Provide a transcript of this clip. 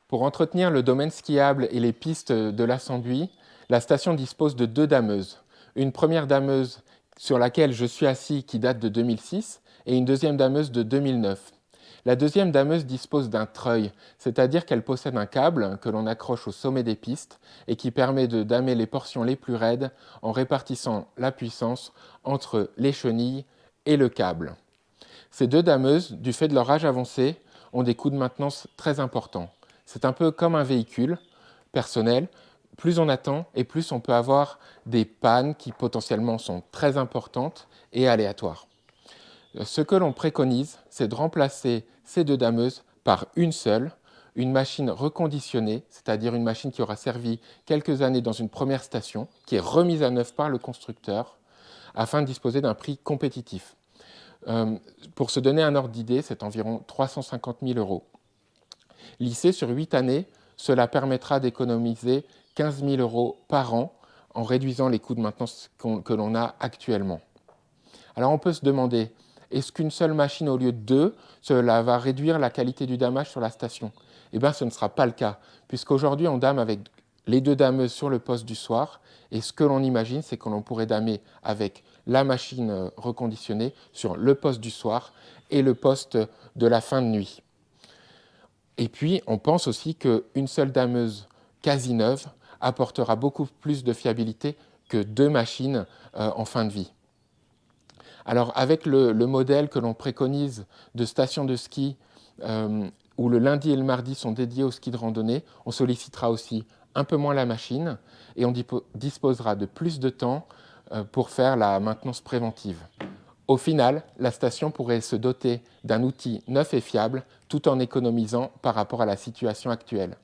Pour entretenir le domaine skiable et les pistes de la Sanduy, la station dispose de 2 dameuses. Une première dameuse sur laquelle je suis assis qui date de 2006 et une deuxième dameuse de 2009. La deuxième dameuse dispose d'un treuil, c'est-à-dire qu'elle possède un câble que l'on accroche au sommet des pistes et qui permet de damer les portions les plus raides en répartissant la puissance entre les chenilles et le câble. Ces 2 dameuses, du fait de leur âge avancé, ont des coûts de maintenance très importants. C'est un peu comme un véhicule personnel. Plus on attend et plus on peut avoir des pannes qui potentiellement sont très importantes et aléatoires. Ce que l'on préconise, c'est de remplacer ces 2 dameuses par une seule, une machine reconditionnée, c'est-à-dire une machine qui aura servi quelques années dans une première station, qui est remise à neuf par le constructeur, afin de disposer d'un prix compétitif. Pour se donner un ordre d'idée, c'est environ 350 000 €. Lissé sur 8 années, cela permettra d'économiser 15 000 € par an en réduisant les coûts de maintenance que l'on a actuellement. Alors on peut se demander, est-ce qu'une seule machine au lieu de 2, cela va réduire la qualité du damage sur la station? Eh bien, ce ne sera pas le cas, puisqu'aujourd'hui on dame avec les 2 dameuses sur le poste du soir, et ce que l'on imagine, c'est que l'on pourrait damer avec la machine reconditionnée sur le poste du soir et le poste de la fin de nuit. Et puis, on pense aussi qu'une seule dameuse quasi neuve apportera beaucoup plus de fiabilité que 2 machines en fin de vie. Alors, avec le modèle que l'on préconise de station de ski, où le lundi et le mardi sont dédiés au ski de randonnée, on sollicitera aussi un peu moins la machine et on disposera de plus de temps pour faire la maintenance préventive. Au final, la station pourrait se doter d'un outil neuf et fiable tout en économisant par rapport à la situation actuelle.